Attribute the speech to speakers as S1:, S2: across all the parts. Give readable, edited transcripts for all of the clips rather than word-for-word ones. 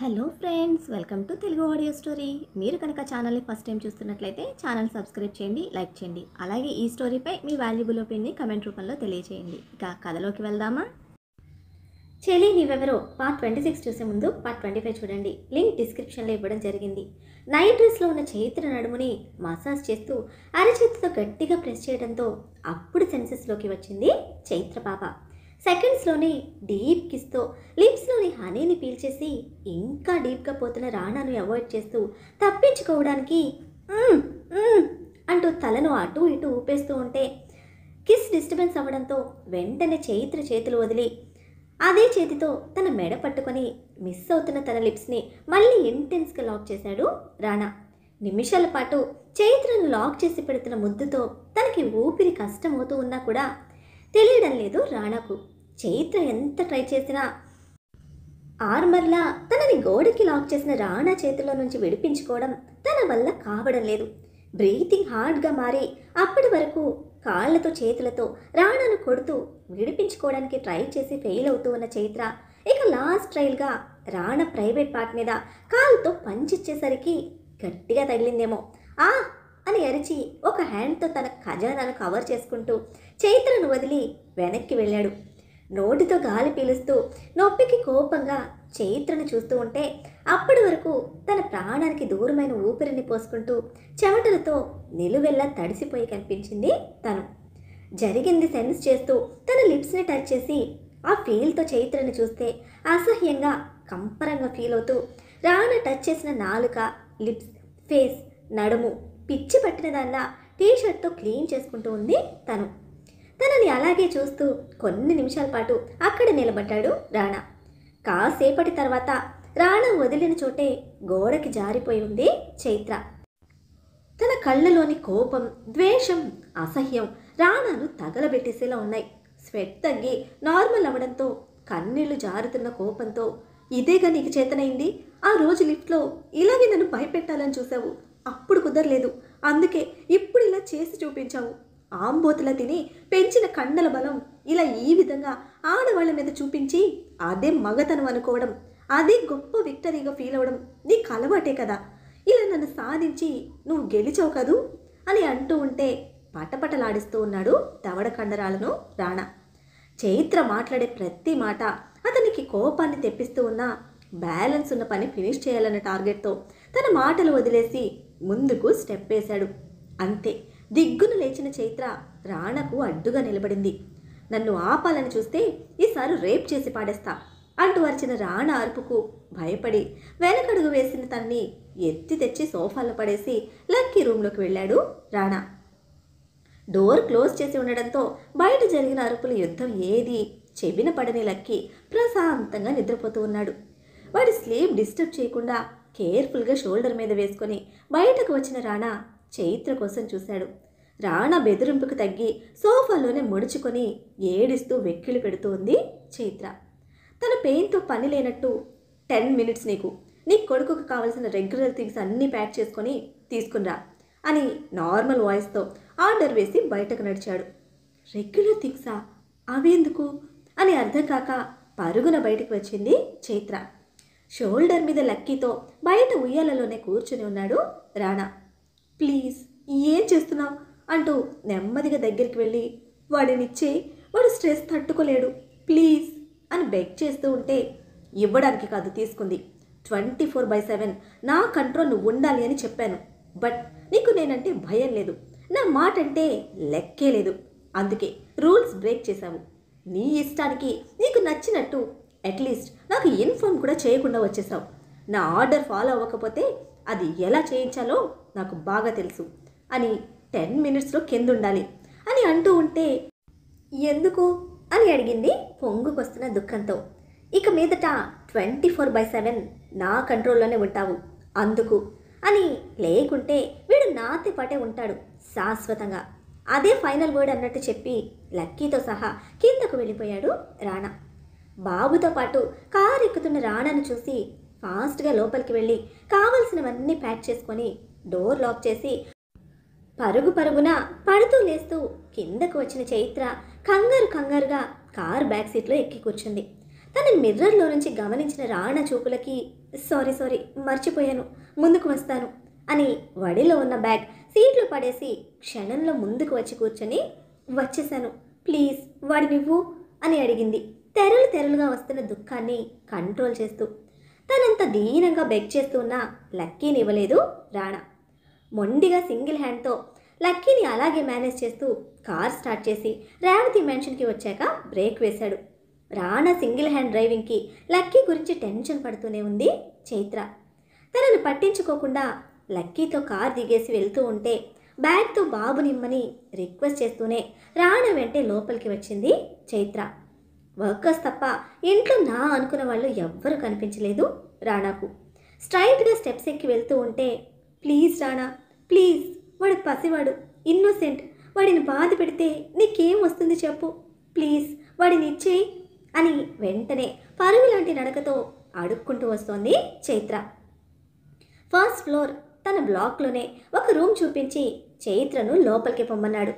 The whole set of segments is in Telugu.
S1: Hello friends, welcome to Telugu audio story. మీరు కనుక ఛానల్ని ఫస్ట్ టైం చూస్తున్నట్లయితే ఛానల్ సబ్స్క్రైబ్ చేయండి, లైక్ చేయండి. అలాగే ఈ స్టోరీపై మీ వాల్యుబుల్ ఒపీనియన్ని కమెంట్ రూపంలో తెలియజేయండి. ఇక కథలోకి వెళ్దామా? చెలి నీవెవరో పార్ట్ 26 చూసే ముందు పార్ట్ 25 చూడండి. లింక్ డిస్క్రిప్షన్లో ఇవ్వడం జరిగింది. నైట్ డ్రెస్లో ఉన్న చైత్ర నడుముని మసాజ్ చేస్తూ అరచేతితో గట్టిగా ప్రెస్ చేయడంతో అప్పుడు సెన్సెస్లోకి వచ్చింది చైత్ర పాప. సెకండ్స్లోనే డీప్ కిస్తో లిప్స్లోని హనీని పీల్చేసి ఇంకా డీప్గా పోతున్న రాణాను అవాయిడ్ చేస్తూ తప్పించుకోవడానికి అంటూ తలను అటు ఇటు ఊపేస్తూ ఉంటే కిస్ డిస్టర్బెన్స్ అవ్వడంతో వెంటనే చైత్ర చేతులు వదిలి అదే చేతితో తన మెడ పట్టుకొని మిస్ అవుతున్న తన లిప్స్ని మళ్ళీ ఇంటెన్స్గా లాక్ చేశాడు రాణా. నిమిషాల పాటు చైత్రను లాక్ చేసి పెడుతున్న ముద్దుతో తనకి ఊపిరి కష్టమవుతూ ఉన్నా కూడా తెలియడం లేదు రాణాకు. చైత్ర ఎంత ట్రై చేసినా ఆర్మర్లా తనని గోడకి లాక్ చేసిన రాణా చేతిలో నుంచి విడిపించుకోవడం తన వల్ల కావడం లేదు. బ్రీతింగ్ హార్డ్గా మారి అప్పటి వరకు కాళ్లతో చేతులతో రాణాను కొడుతూ విడిపించుకోవడానికి ట్రై చేసి ఫెయిల్ అవుతూ ఉన్న చైత్ర ఇక లాస్ట్ ట్రైల్గా రాణా ప్రైవేట్ పార్ట్ మీద కాలుతో పంచిచ్చేసరికి గట్టిగా తగిలిందేమో అని అరిచి ఒక హ్యాండ్తో తన ఖజానాను కవర్ చేసుకుంటూ చైత్రను వదిలి వెనక్కి వెళ్ళాడు. నోటితో గాలి పీలుస్తూ నొప్పికి కోపంగా చైత్రను చూస్తూ ఉంటే అప్పటి వరకు తన ప్రాణానికి దూరమైన ఊపిరిని పోసుకుంటూ చెమటలతో నిలువెల్లా తడిసిపోయి కనిపించింది తను. జరిగింది సెన్స్ చేస్తూ తన లిప్స్ని టచ్ చేసి ఆ ఫీల్తో చైత్రను చూస్తే అసహ్యంగా కంపరంగా ఫీల్ అవుతూ రాణా టచ్ చేసిన నాలుక, లిప్స్, ఫేస్, నడుము పిచ్చి పట్టిన దానిలా టీషర్ట్తో క్లీన్ చేసుకుంటూ ఉంది తను. తనని అలాగే చూస్తూ కొన్ని నిమిషాల పాటు అక్కడ నిలబడ్డాడు రాణా. కాసేపటి తర్వాత రాణా వదిలిన చోటే గోడకి జారిపోయి ఉంది చైత్ర. తన కళ్ళలోని కోపం, ద్వేషం, అసహ్యం రాణాను తగలబెట్టేసేలా ఉన్నాయి. స్వెట్ తగ్గి నార్మల్ అవ్వడంతో కన్నీళ్లు జారుతున్న కోపంతో, ఇదేగా నీకు చేతనైంది? ఆ రోజు లిఫ్ట్లో ఇలాగే నన్ను భయపెట్టాలని చూసావు, అప్పుడు కుదరలేదు, అందుకే ఇప్పుడు ఇలా చేసి చూపించావు. ఆంబోతులా తిని పెంచిన కండల బలం ఇలా ఈ విధంగా ఆడవాళ్ళ మీద చూపించి అదే మగతనం అనుకోవడం, అదే గొప్ప విక్టరీగా ఫీల్ అవ్వడం నీకు అలవాటే కదా. ఇలా నన్ను సాధించి నువ్వు గెలిచావు కదూ అని అంటూ ఉంటే పటపటలాడిస్తూ ఉన్నాడు దవడ కండరాలను రాణా. చైత్ర మాట్లాడే ప్రతి మాట అతనికి కోపాన్ని తెప్పిస్తూ ఉన్నా బ్యాలెన్స్ ఉన్న పని ఫినిష్ చేయాలన్న టార్గెట్తో తన మాటలు వదిలేసి ముందుకు స్టెప్ వేశాడు. అంతే, దిగ్గున లేచిన చైత్ర రాణకు అడ్డుగా నిలబడింది. నన్ను ఆపాలని చూస్తే ఈసారి రేప్ చేసి పాడేస్తా అంటూ అరిచిన రాణా అరుపుకు భయపడి వెనకడుగు వేసిన తన్ని ఎత్తి తెచ్చి సోఫాలో పడేసి లక్కీ రూమ్లోకి వెళ్ళాడు రాణా. డోర్ క్లోజ్ చేసి ఉండడంతో బయట జరిగిన అరుపుల యుద్ధం ఏది చెవిన పడని లక్కీ ప్రశాంతంగా నిద్రపోతూ ఉన్నాడు. వాడి స్లీప్ డిస్టర్బ్ చేయకుండా కేర్ఫుల్గా షోల్డర్ మీద వేసుకొని బయటకు వచ్చిన రాణా చైత్ర కోసం చూశాడు. రాణా బెదిరింపుకు తగ్గి సోఫాలోనే ముడుచుకొని ఏడిస్తూ వెక్కిళ్ళు పెడుతూ ఉంది చైత్ర. తన పెయిన్తో పని లేనట్టు 10 మినిట్స్ నీ కొడుకుకు కావాల్సిన రెగ్యులర్ థింగ్స్ అన్నీ ప్యాక్ చేసుకొని తీసుకునిరా అని నార్మల్ వాయిస్తో ఆర్డర్ వేసి బయటకు నడిచాడు. రెగ్యులర్ థింగ్సా? అవేందుకు అని అర్థం కాక పరుగున బయటకు వచ్చింది చైత్ర. షోల్డర్ మీద లక్కీతో బయట ఉయ్యాలలోనే కూర్చుని ఉన్నాడు రాణా. ప్లీజ్, ఏం చేస్తున్నావు అంటూ నెమ్మదిగా దగ్గరికి వెళ్ళి వాడినిచ్చే, వాడు స్ట్రెస్ తట్టుకోలేడు, ప్లీజ్ అని బెగ్ చేస్తూ ఉంటే ఇవ్వడానికి కాదు తీసుకుంది, 24/7 నా కంట్రోల్ నువ్వు ఉండాలి అని చెప్పాను. బట్ నీకు నేనంటే భయం లేదు, నా మాట అంటే లెక్కే లేదు, అందుకే రూల్స్ బ్రేక్ చేశావు. నీ ఇష్టానికి నీకు నచ్చినట్టు అట్లీస్ట్ నాకు ఇన్ఫార్మ్ కూడా చేయకుండా వచ్చేసావు. నా ఆర్డర్ ఫాలో అవ్వకపోతే అది ఎలా చేయించాలో నాకు బాగా తెలుసు అని 10 మినిట్స్లో కిందుండాలి అని అంటూ ఉంటే ఎందుకు అని అడిగింది పొంగుకొస్తున్న దుఃఖంతో. ఇక మీదట 24/7 నా కంట్రోల్లోనే ఉంటావు అందుకు అని, లేకుంటే వీడు నాతో పాటే ఉంటాడు శాశ్వతంగా, అదే ఫైనల్ వర్డ్ అన్నట్టు చెప్పి లక్కీతో సహా కిందకు వెళ్ళిపోయాడు రాణా. బాబుతో పాటు కారు ఎక్కుతున్న రాణాను చూసి ఫాస్ట్గా లోపలికి వెళ్ళి కావలసినవన్నీ ప్యాక్ చేసుకొని డోర్ లాక్ చేసి పరుగున పడుతూ లేస్తూ కిందకు వచ్చిన చైత్ర కంగారుగా కార్ బ్యాక్ సీట్లో ఎక్కి కూర్చుంది. తనని మిర్రర్లో నుంచి గమనించిన రాణా చూపులకి సారీ సారీ మర్చిపోయాను, ముందుకు వస్తాను అని వడిలో ఉన్న బ్యాగ్ సీట్లో పడేసి క్షణంలో ముందుకు వచ్చి కూర్చొని వచ్చేశాను, ప్లీజ్ వాడినివ్వు అని అడిగింది, తెరలు తెరలుగా వస్తున్న దుఃఖాన్ని కంట్రోల్ చేస్తూ. తనంత దీనంగా బెగ్ చేస్తూ ఉన్న లక్కీని ఇవ్వలేదు రాణా. మొండిగా సింగిల్ హ్యాండ్తో లక్కీని అలాగే మేనేజ్ చేస్తూ కార్ స్టార్ట్ చేసి రేవతి మెన్షన్కి వచ్చాక బ్రేక్ వేశాడు. రాణా సింగిల్ హ్యాండ్ డ్రైవింగ్కి లక్కీ గురించి టెన్షన్ పడుతూనే ఉంది చైత్ర. తనను పట్టించుకోకుండా లక్కీతో కార్ దిగేసి వెళ్తూ ఉంటే బ్యాగ్తో బాబు నిమ్మని రిక్వెస్ట్ చేస్తూనే రాణా వెంటే లోపలికి వచ్చింది చైత్ర. వర్కర్స్ తప్ప ఇంట్లో నా అనుకున్న వాళ్ళు ఎవ్వరూ కనిపించలేదు రాణాకు. స్ట్రైట్గా స్టెప్స్ ఎక్కి వెళ్తూ ఉంటే ప్లీజ్ రాణా ప్లీజ్, వాడు పసివాడు, ఇన్నోసెంట్, వాడిని బాధ పెడితే నీకేం వస్తుంది చెప్పు, ప్లీజ్ వాడిని ఇచ్చేయి అని వెంటనే పరుగు లాంటి నడకతో అడుక్కుంటూ వస్తోంది చైత్ర. ఫస్ట్ ఫ్లోర్ తన బ్లాక్లోనే ఒక రూమ్ చూపించి చైత్రను లోపలికి పొమ్మన్నాడు.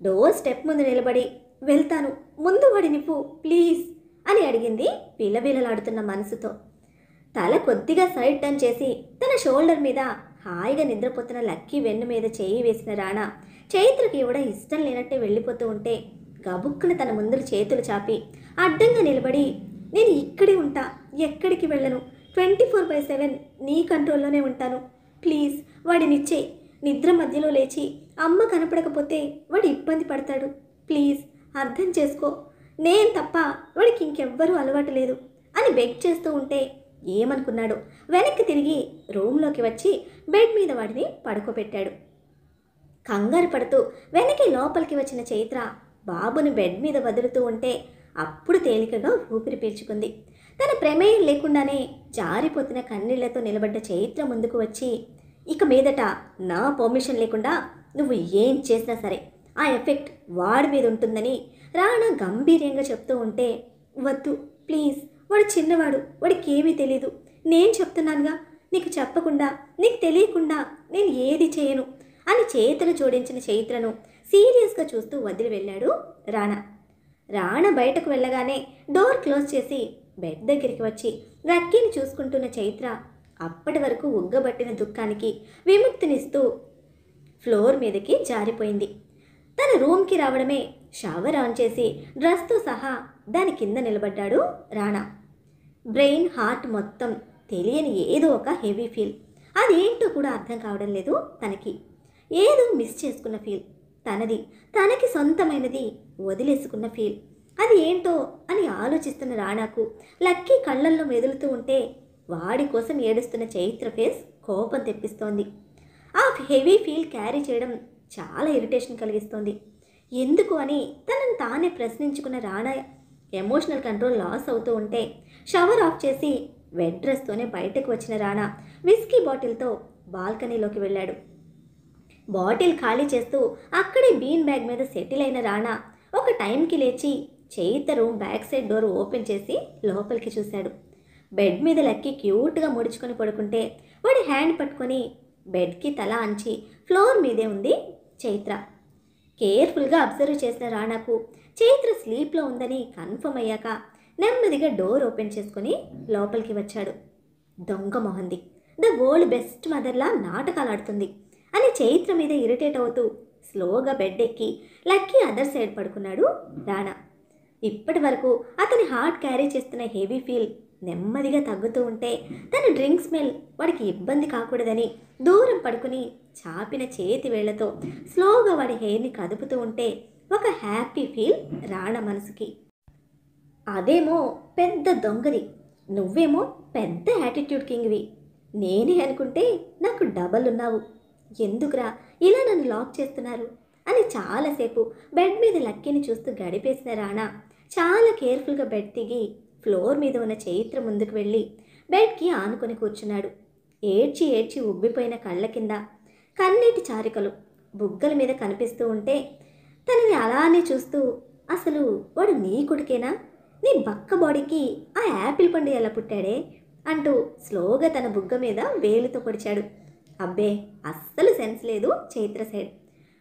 S1: డోర్ స్టెప్ ముందు నిలబడి వెళ్తాను, ముందు వాడినివ్వు ప్లీజ్ అని అడిగింది పిలబిలలాడుతున్న మనసుతో. తల కొద్దిగా సైడ్ టర్న్ చేసి తన షోల్డర్ మీద హాయిగా నిద్రపోతున్న లక్కీ వెన్ను మీద చేయి వేసిన రాణా చైత్రకి ఇవ్వడం ఇష్టం లేనట్టే వెళ్ళిపోతూ ఉంటే గబుక్కున తన ముందు చేతులు చాపి అడ్డంగా నిలబడి నేను ఇక్కడే ఉంటా, ఎక్కడికి వెళ్ళను, 24/7 నీ కంట్రోల్లోనే ఉంటాను, ప్లీజ్ వాడినిచ్చే, నిద్ర మధ్యలో లేచి అమ్మ కనపడకపోతే వాడు ఇబ్బంది పడతాడు, ప్లీజ్ అర్థం చేసుకో, నేను తప్ప వాడికి ఇంకెవ్వరూ అలవాటు లేదు అని బెగ్ చేస్తూ ఉంటే ఏమనుకున్నాడు, వెనక్కి తిరిగి రూమ్లోకి వచ్చి బెడ్ మీద వాడిని పడుకోబెట్టాడు. కంగారు పడుతూ వెనక్కి లోపలికి వచ్చిన చైత్ర బాబుని బెడ్ మీద వదులుతూ ఉంటే అప్పుడు తేలికగా ఊపిరి పీల్చుకుంది. తన ప్రమేయం లేకుండానే జారిపోతున్న కన్నీళ్లతో నిలబడ్డ చైత్ర ముందుకు వచ్చి ఇక మీదట నా పర్మిషన్ లేకుండా నువ్వు ఏం చేసినా సరే ఆ ఎఫెక్ట్ వాడి మీద ఉంటుందని రాణా గంభీర్యంగా చెప్తూ ఉంటే వద్దు ప్లీజ్, వాడు చిన్నవాడు, వాడికి ఏమీ తెలీదు, నేను చెప్తున్నానుగా, నీకు చెప్పకుండా నీకు తెలియకుండా నేను ఏది చేయను అని చేతులు జోడించిన చైత్రను సీరియస్గా చూస్తూ వదిలి వెళ్ళాడు రాణా. రాణా బయటకు వెళ్ళగానే డోర్ క్లోజ్ చేసి బెడ్ దగ్గరికి వచ్చి లక్కీని చూసుకుంటున్న చైత్ర అప్పటి వరకు ఉగ్గబట్టిన దుఃఖానికి విముక్తినిస్తూ ఫ్లోర్ మీదకి జారిపోయింది. తన రూమ్కి రావడమే షవర్ ఆన్ చేసి డ్రెస్తో సహా దాని కింద నిలబడ్డాడు రాణా. బ్రెయిన్ హార్ట్ మొత్తం తెలియని ఏదో ఒక హెవీ ఫీల్, అదేంటో కూడా అర్థం కావడం లేదు తనకి. ఏదో మిస్ చేసుకున్న ఫీల్, తనకి సొంతమైనది వదిలేసుకున్న ఫీల్, అది ఏంటో అని ఆలోచిస్తున్న రాణాకు లక్కీ కళ్ళల్లో మెదులుతూ ఉంటే వాడి కోసం ఏడుస్తున్న చైత్ర ఫేస్ కోపం తెప్పిస్తోంది. ఆ హెవీ ఫీల్ క్యారీ చేయడం చాలా ఇరిటేషన్ కలిగిస్తోంది. ఎందుకు అని తనను తానే ప్రశ్నించుకున్న రాణా ఎమోషనల్ కంట్రోల్ లాస్ అవుతూ ఉంటే షవర్ ఆఫ్ చేసి వెడ్ డ్రెస్తోనే బయటకు వచ్చిన రాణా విస్కీ బాటిల్తో బాల్కనీలోకి వెళ్ళాడు. బాటిల్ ఖాళీ చేస్తూ అక్కడే బీన్ బ్యాగ్ మీద సెటిల్ అయిన రాణా ఒక టైంకి లేచి Chaitra room back side door open చేసి లోపలికి చూశాడు. బెడ్ మీద లక్కీ క్యూట్గా ముడుచుకొని పడుకుంటే వాడి హ్యాండ్ పట్టుకొని బెడ్కి తల అంచి ఫ్లోర్ మీదే ఉంది చైత్ర. కేర్ఫుల్గా అబ్జర్వ్ చేసిన రాణాకు చైత్ర స్లీప్లో ఉందని కన్ఫర్మ్ అయ్యాక నెమ్మదిగా డోర్ ఓపెన్ చేసుకొని లోపలికి వచ్చాడు. దొంగ మొహంది, ద వరల్డ్ బెస్ట్ మదర్లా నాటకాలు ఆడుతుంది అని చైత్ర మీద ఇరిటేట్ అవుతూ స్లోగా బెడ్ ఎక్కి లక్కీ అదర్ సైడ్ పడుకున్నాడు రాణా. ఇప్పటి వరకు అతని హార్ట్ క్యారీ చేస్తున్న హెవీ ఫీల్ నెమ్మదిగా తగ్గుతూ ఉంటే తన డ్రింక్ స్మెల్ వాడికి ఇబ్బంది కాకూడదని దూరం పడుకుని చాపిన చేతి వేళ్లతో స్లోగా వాడి హెయిర్ని కదుపుతూ ఉంటే ఒక హ్యాపీ ఫీల్ రాణా మనసుకి. అదేమో పెద్ద దొంగది, నువ్వేమో పెద్ద యాటిట్యూడ్ కింగ్వి, నేనే అనుకుంటే నాకు డబల్ ఉన్నావు, ఎందుకురా ఇలా నన్ను లాక్ చేస్తున్నారు అని చాలాసేపు బెడ్ మీద లక్కీని చూస్తూ గడిపేసిన రాణా చాలా కేర్ఫుల్గా బెడ్ దిగి ఫ్లోర్ మీద ఉన్న చైత్ర ముందుకు వెళ్ళి బెడ్కి ఆనుకొని కూర్చున్నాడు. ఏడ్చి ఏడ్చి ఉబ్బిపోయిన కళ్ళ కింద కన్నీటి చారికలు బుగ్గల మీద కనిపిస్తూ ఉంటే తనని అలానే చూస్తూ అసలు వాడు నీ కొడుకేనా, నీ బక్క బాడీకి ఆ యాపిల్ పండు ఎలా పుట్టాడే అంటూ స్లోగా తన బుగ్గ మీద వేలుతో పొడిచాడు. అబ్బే అస్సలు సెన్స్ లేదు చైత్ర సైడ్.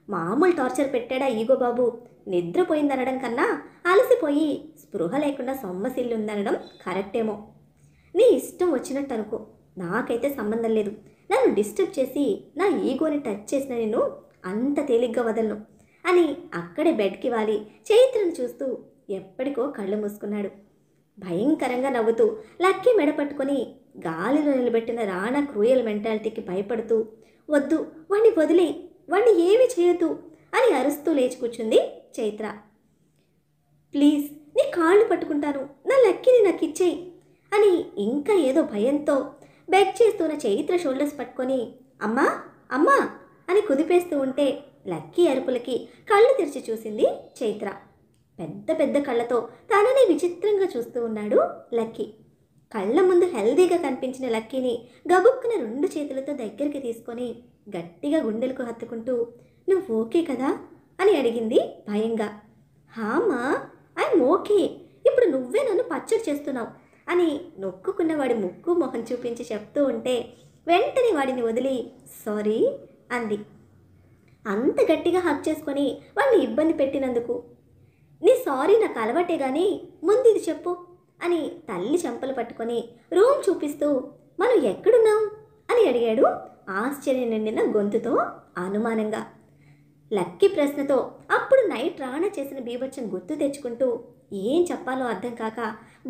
S1: మామూలు టార్చర్ పెట్టాడా ఈగో బాబు, నిద్రపోయిందనడం కన్నా అలసిపోయి స్పృహ లేకుండా సొమ్మసిల్లుందనడం కరెక్టేమో. నీ ఇష్టం వచ్చినట్టు అనుకో, నాకైతే సంబంధం లేదు. నన్ను డిస్టర్బ్ చేసి నా ఈగోని టచ్ చేసిన నేను అంత తేలిగ్గా వదలను అని అక్కడే బెడ్కి వాలి చైత్రను చూస్తూ ఎప్పటికో కళ్ళు మూసుకున్నాడు. భయంకరంగా నవ్వుతూ లక్కీ మెడ పట్టుకొని గాలిలో నిలబెట్టిన రాణా క్రూయల్ మెంటాలిటీకి భయపడుతూ, వద్దు, వాణ్ణి వదిలే, వాణ్ణి ఏమీ చేయొద్దు అని అరుస్తూ లేచి కూర్చుంది చైత్ర. ప్లీజ్, నీ కాళ్ళు పట్టుకుంటాను, నా లక్కీని నాకు ఇచ్చేయి అని ఇంకా ఏదో భయంతో బెగ్ చేస్తున్న చైత్ర షోల్డర్స్ పట్టుకొని అమ్మా అమ్మా అని కుదిపేస్తూ ఉంటే లక్కీ అరుపులకి కళ్ళు తెరిచి చూసింది చైత్ర. పెద్ద పెద్ద కళ్ళతో తనని విచిత్రంగా చూస్తూ ఉన్నాడు లక్కీ. కళ్ళ ముందు హెల్దీగా కనిపించిన లక్కీని గబుక్కున 2 చేతులతో దగ్గరికి తీసుకొని గట్టిగా గుండెలకు హత్తుకుంటూ, నువ్వు ఓకే కదా అని అడిగింది భయంగా. హామా, ఐఎమ్ ఓకే, ఇప్పుడు నువ్వే నన్ను పచ్చడి చేస్తున్నావు అని నొక్కుకున్న వాడి ముక్కు మొహం చూపించి చెప్తూ ఉంటే వెంటనే వాడిని వదిలి సారీ అంది. అంత గట్టిగా హక్ చేసుకొని వాడిని ఇబ్బంది పెట్టినందుకు. నీ సారీ నాకు అలవాటే కానీ ముందు ఇది చెప్పు అని తల్లి చెంపలు పట్టుకొని రూమ్ చూపిస్తూ మనం ఎక్కడున్నాం అని అడిగాడు ఆశ్చర్యం నిండిన గొంతుతో అనుమానంగా. లక్కీ ప్రశ్నతో అప్పుడు నైట్ రాణా చేసిన బీభత్సం గుర్తు తెచ్చుకుంటూ ఏం చెప్పాలో అర్థం కాక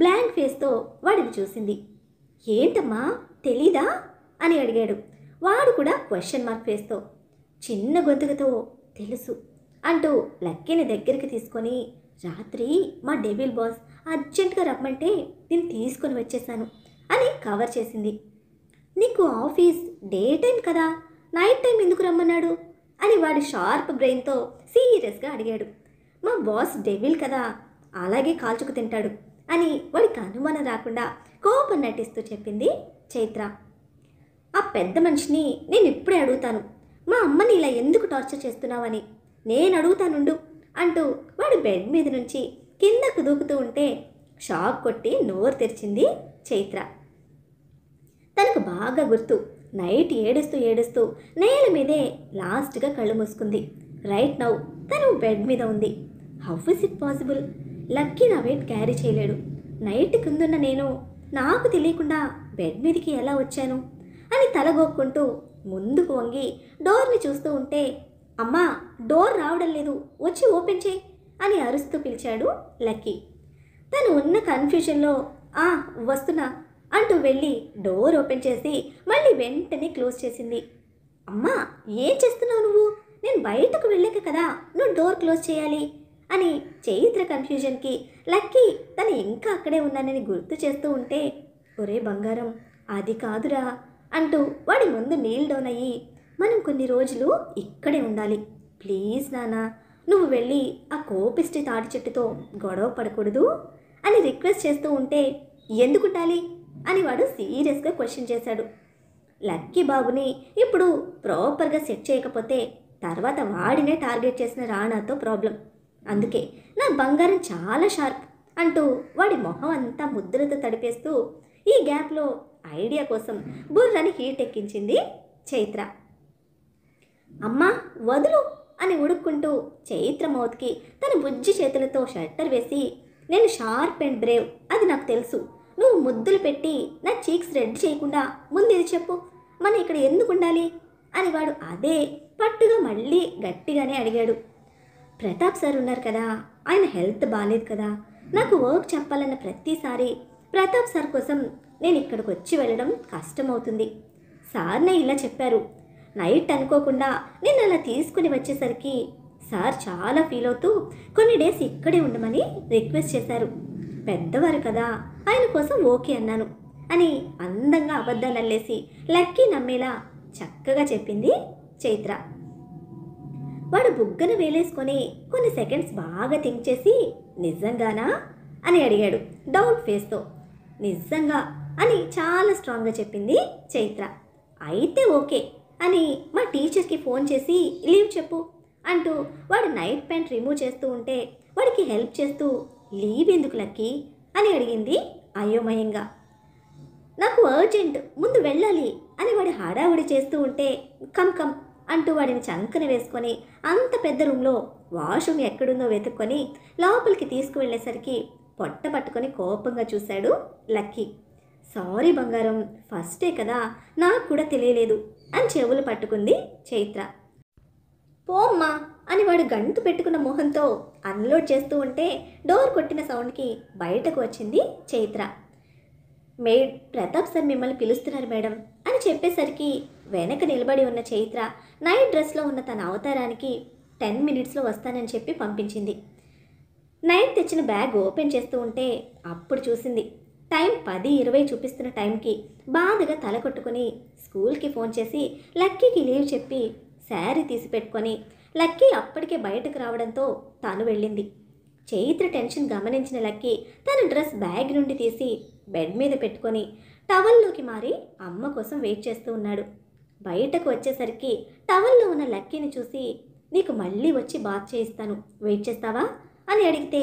S1: బ్లాంక్ ఫేస్తో వాడిని చూసింది. ఏంటమ్మా తెలీదా అని అడిగాడు వాడు కూడా క్వశ్చన్ మార్క్ ఫేస్తో. చిన్న గొంతుకతో తెలుసు అంటూ లక్కీని దగ్గరికి తీసుకొని, రాత్రి మా డెవిల్ బాస్ అర్జెంటుగా రమ్మంటే నేను తీసుకొని వచ్చేసాను అని కవర్ చేసింది. నీకు ఆఫీస్ డే టైం కదా, నైట్ టైం ఎందుకు రమ్మన్నాడు అని వాడి షార్ప్ బ్రెయిన్తో సీరియస్గా అడిగాడు. మా బాస్ డెవిల్ కదా, అలాగే కాల్చుకు తింటాడు అని వాడికి అనుమానం రాకుండా కోపం నటిస్తూ చెప్పింది చైత్ర. ఆ పెద్ద మనిషిని నేను ఇప్పుడే అడుగుతాను, మా అమ్మని ఇలా ఎందుకు టార్చర్ చేస్తున్నావని నేను అడుగుతానుండు అంటూ వాడు బెడ్ మీద నుంచి కిందకు దూకుతూ ఉంటే షాక్ కొట్టి నోరు తెరిచింది చైత్ర. తనకు బాగా గుర్తు, నైట్ ఏడుస్తూ ఏడుస్తూ నేల మీదే లాస్ట్గా కళ్ళు మూసుకుంది. రైట్ నౌ తను బెడ్ మీద ఉంది. How is it possible? Lucky నా వెయిట్ క్యారీ చేయలేడు. నైట్ కిందున్న నేను నాకు తెలియకుండా బెడ్ మీదకి ఎలా వచ్చాను అని తలగొక్కుంటూ ముందుకు వంగి డోర్ని చూస్తూ ఉంటే, అమ్మా డోర్ రావడం లేదు, వచ్చి ఓపెన్ చేయి అని అరుస్తూ పిలిచాడు లక్కీ. తను ఉన్న కన్ఫ్యూజన్లో వస్తున్నా అంటూ వెళ్ళి డోర్ ఓపెన్ చేసి మళ్ళీ వెంటనే క్లోజ్ చేసింది. అమ్మా ఏం చేస్తున్నావు నువ్వు? నేను బయటకు వెళ్ళాక కదా నువ్వు డోర్ క్లోజ్ చేయాలి అని చైత్ర కన్ఫ్యూజన్కి లక్కీ తను ఇంకా అక్కడే ఉన్నానని గుర్తు చేస్తూ ఉంటే, ఒరే బంగారం అది కాదురా అంటూ వాడి ముందు నీల్ డౌన్ అయ్యి, మనం కొన్ని రోజులు ఇక్కడే ఉండాలి, ప్లీజ్ నానా, నువ్వు వెళ్ళి ఆ కోపిష్టి తాటి చెట్టుతో గొడవ పడకూడదు అని రిక్వెస్ట్ చేస్తూ ఉంటే, ఎందుకు ఉండాలి అని వాడు సీరియస్గా క్వశ్చన్ చేశాడు. లక్కీ బాబుని ఇప్పుడు ప్రాపర్గా సెట్ చేయకపోతే తర్వాత వాడినే టార్గెట్ చేసిన రాణాతో ప్రాబ్లం. అందుకే నా బంగారం చాలా షార్ప్ అంటూ వాడి మొహం అంతా ముద్దులతో తడిపేస్తూ ఈ గ్యాప్లో ఐడియా కోసం బుర్రని హీట్ ఎక్కించింది చైత్ర. అమ్మా వదులు అని ఉడుక్కుంటూ చైత్ర మౌత్కి తన బుజ్జి చేతులతో షట్టర్ వేసి, నేను షార్ప్ అండ్ బ్రేవ్, అది నాకు తెలుసు, నువ్వు ముద్దులు పెట్టి నా చీక్స్ రెడ్ చేయకుండా ముందు ఇది చెప్పు, మనం ఇక్కడ ఎందుకు ఉండాలి అని వాడు అదే పట్టుగా మళ్ళీ గట్టిగానే అడిగాడు. ప్రతాప్ సార్ ఉన్నారు కదా, ఆయన హెల్త్ బాగాలేదు కదా, నాకు వర్క్ చెప్పాలన్న ప్రతిసారి ప్రతాప్ సార్ కోసం నేను ఇక్కడికి వచ్చి వెళ్ళడం కష్టమవుతుంది. సార్నే ఇలా చెప్పారు. నైట్ అనుకోకుండా నేను అలా తీసుకుని వచ్చేసరికి సార్ చాలా ఫీల్ అవుతూ కొన్ని డేస్ ఇక్కడే ఉండమని రిక్వెస్ట్ చేశారు. పెద్దవారు కదా, ఆయన కోసం ఓకే అన్నాను అని అందంగా అబద్ధాలు అల్లేసి లక్కీ నమ్మేలా చక్కగా చెప్పింది చైత్ర. వాడు బుగ్గను వేలేసుకొని కొన్ని సెకండ్స్ బాగా థింక్ చేసి, నిజంగానా అని అడిగాడు డౌట్ ఫేస్తో. నిజంగా అని చాలా స్ట్రాంగ్గా చెప్పింది చైత్ర. అయితే ఓకే అని మా టీచర్కి ఫోన్ చేసి లీవ్ చెప్పు అంటూ వాడు నైట్ ప్యాంట్ రిమూవ్ చేస్తూ ఉంటే వాడికి హెల్ప్ చేస్తూ, లీవ్ ఎందుకు లక్కీ అని అడిగింది అయోమయంగా. నాకు అర్జెంట్, ముందు వెళ్ళాలి అని వాడు హడావుడి చేస్తూ ఉంటే, కమ్ కమ్ అంటూ వాడిని చంకన వేసుకొని అంత పెద్ద రూమ్లో వాష్రూమ్ ఎక్కడుందో వెతుక్కొని లోపలికి తీసుకువెళ్ళేసరికి పొట్ట పట్టుకొని కోపంగా చూశాడు లక్కీ. సారీ బంగారం, ఫస్టే కదా, నాకు కూడా తెలియలేదు అని చెవులు పట్టుకుంది చైత్ర. పోమ్మా అని వాడు గంతు పెట్టుకున్న మొహంతో అన్లోడ్ చేస్తూ ఉంటే డోర్ కొట్టిన సౌండ్కి బయటకు వచ్చింది చైత్ర. మేడ్ ప్రతాప్ సార్ మిమ్మల్ని పిలుస్తున్నారు మేడం అని చెప్పేసరికి వెనక నిలబడి ఉన్న చైత్ర నైట్ డ్రెస్లో ఉన్న తన అవతారానికి 10 మినిట్స్లో వస్తానని చెప్పి పంపించింది. నైట్ తెచ్చిన బ్యాగ్ ఓపెన్ చేస్తూ ఉంటే అప్పుడు చూసింది టైం 10:20 చూపిస్తున్న టైంకి బాధగా తల కొట్టుకుని స్కూల్కి ఫోన్ చేసి లక్కీకి లీవ్ చెప్పి శారీ తీసి పెట్టుకొని లక్కీ అప్పటికే బయటకు రావడంతో తాను వెళ్ళింది. చైత్ర టెన్షన్ గమనించిన లక్కీ తన డ్రెస్ బ్యాగ్ నుండి తీసి బెడ్ మీద పెట్టుకొని టవల్లోకి మారి అమ్మ కోసం వెయిట్ చేస్తూ ఉన్నాడు. బయటకు వచ్చేసరికి టవల్లో ఉన్న లక్కీని చూసి నీకు మళ్ళీ వచ్చి బాత్ చేయిస్తాను, వెయిట్ చేస్తావా అని అడిగితే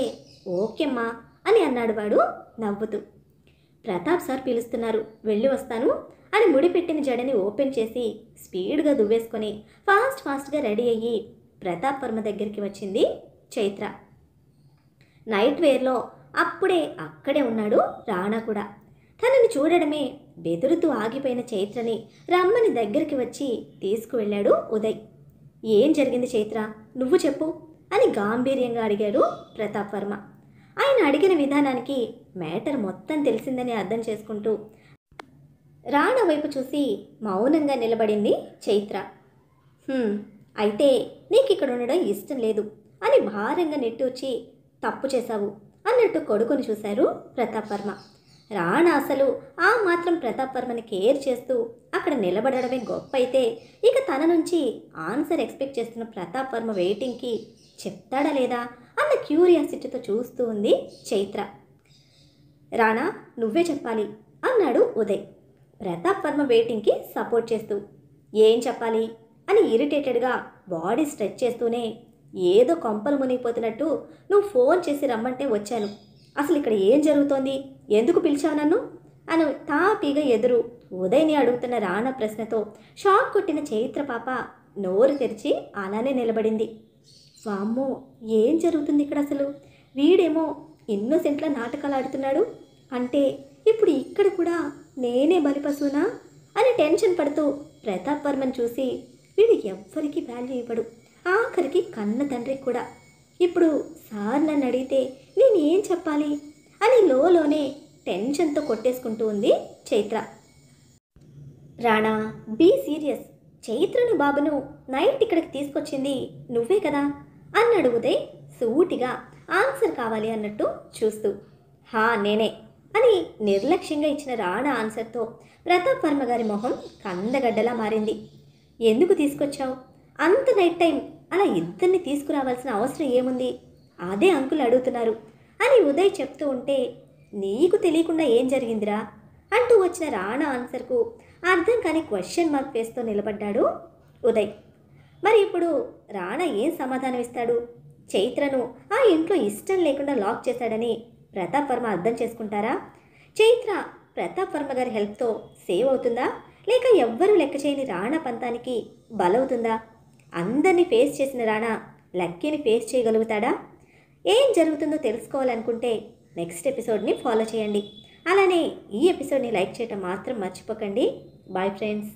S1: ఓకేమ్మా అని అన్నాడు వాడు నవ్వుతూ. ప్రతాప్ సార్ పిలుస్తున్నారు, వెళ్ళి వస్తాను అని ముడిపెట్టిన జడని ఓపెన్ చేసి స్పీడ్గా దువ్వేసుకొని ఫాస్ట్గా రెడీ అయ్యి ప్రతాప్ వర్మ దగ్గరికి వచ్చింది చైత్ర. నైట్ వేర్లో అప్పుడే అక్కడే ఉన్నాడు రాణా కూడా. తనని చూడడమే బెదురుతూ ఆగిపోయిన చైత్రని రమ్మని దగ్గరికి వచ్చి తీసుకువెళ్ళాడు ఉదయ్. ఏం జరిగింది చైత్ర, నువ్వు చెప్పు అని గాంభీర్యంగా అడిగాడు ప్రతాప్ వర్మ. ఆయన అడిగిన విధానానికి మ్యాటర్ మొత్తం తెలిసిందని అర్థం చేసుకుంటూ రాణా వైపు చూసి మౌనంగా నిలబడింది చైత్ర. అయితే నీకు ఇక్కడ ఉండడం ఇష్టం లేదు అని భారంగా నెట్టూచి తప్పు చేశావు అన్నట్టు కొడుకుని చూశారు ప్రతాప్ వర్మ. రాణా అసలు ఆ మాత్రం ప్రతాప్ వర్మని కేర్ చేస్తూ అక్కడ నిలబడడమే గొప్ప అయితే ఇక తన నుంచి ఆన్సర్ ఎక్స్పెక్ట్ చేస్తున్న ప్రతాప్ వర్మ వెయిటింగ్కి చెప్తాడా లేదా అన్న క్యూరియాసిటీతో చూస్తూ ఉంది చైత్ర. రాణా నువ్వే చెప్పాలి అన్నాడు ఉదయ్ ప్రతాప్ వర్మ వెయిటింగ్కి సపోర్ట్ చేస్తూ. ఏం చెప్పాలి అని ఇరిటేటెడ్గా బాడీ స్ట్రెచ్ చేస్తూనే ఏదో కొంపలు మునిగిపోతున్నట్టు నువ్వు ఫోన్ చేసి రమ్మంటే వచ్చాను, అసలు ఇక్కడ ఏం జరుగుతోంది, ఎందుకు పిలిచావు నన్ను అని తాపీగా ఎదురు ఉదయ్ని అడుగుతున్న రాణా ప్రశ్నతో షాక్ కొట్టిన చైత్ర పాప నోరు తెరిచి అలానే నిలబడింది. వామ్మో ఏం జరుగుతుంది ఇక్కడ, అసలు వీడేమో ఇన్నోసెంట్లా నాటకాలు ఆడుతున్నాడు అంటే ఇప్పుడు ఇక్కడ కూడా నేనే బలిపశువునా అని టెన్షన్ పడుతూ ప్రతాప్ వర్మని చూసి వీడు ఎవ్వరికి వాల్యూ ఇవ్వడు, ఆఖరికి కన్న తండ్రికి కూడా. ఇప్పుడు సార్ నన్ను అడిగితే నేనేం చెప్పాలి అని లోనే టెన్షన్తో కొట్టేసుకుంటూ ఉంది చైత్ర. రాణా బీ సీరియస్, చైత్రను బాబును నైట్ ఇక్కడికి తీసుకొచ్చింది నువ్వే కదా అన్నాడు ఉదయ్ సూటిగా ఆన్సర్ కావాలి అన్నట్టు చూస్తూ. నేనే అని నిర్లక్ష్యంగా ఇచ్చిన రాణా ఆన్సర్తో ప్రతాప్ వర్మ గారి మొహం కందగడ్డలా మారింది. ఎందుకు తీసుకొచ్చావు, అంత నైట్ టైం అలా ఇద్దరిని తీసుకురావాల్సిన అవసరం ఏముంది, అదే అంకుల్ అడుగుతున్నారు అని ఉదయ్ చెప్తూ ఉంటే నీకు తెలియకుండా ఏం జరిగిందిరా అంటూ వచ్చిన రాణా ఆన్సర్కు అర్థం కాని క్వశ్చన్ మార్క్ వేస్తూ నిలబడ్డాడు ఉదయ్. మరి ఇప్పుడు రాణా ఏం సమాధానం ఇస్తాడు? చైత్రను ఆ ఇంట్లో ఇష్టం లేకుండా లాక్ చేశాడని ప్రతాప్ వర్మ అర్థం చేసుకుంటారా? చైత్ర ప్రతాప్ వర్మ గారి హెల్ప్తో సేవ్ అవుతుందా, లేక ఎవ్వరూ లెక్క చేయని రాణా పంతానికి బలవుతుందా? అందరినీ ఫేస్ చేసిన రాణా లక్కీని ఫేస్ చేయగలుగుతాడా? ఏం జరుగుతుందో తెలుసుకోవాలనుకుంటే నెక్స్ట్ ఎపిసోడ్ని ఫాలో చేయండి. అలానే ఈ ఎపిసోడ్ని లైక్ చేయటం మాత్రం మర్చిపోకండి. Bye friends.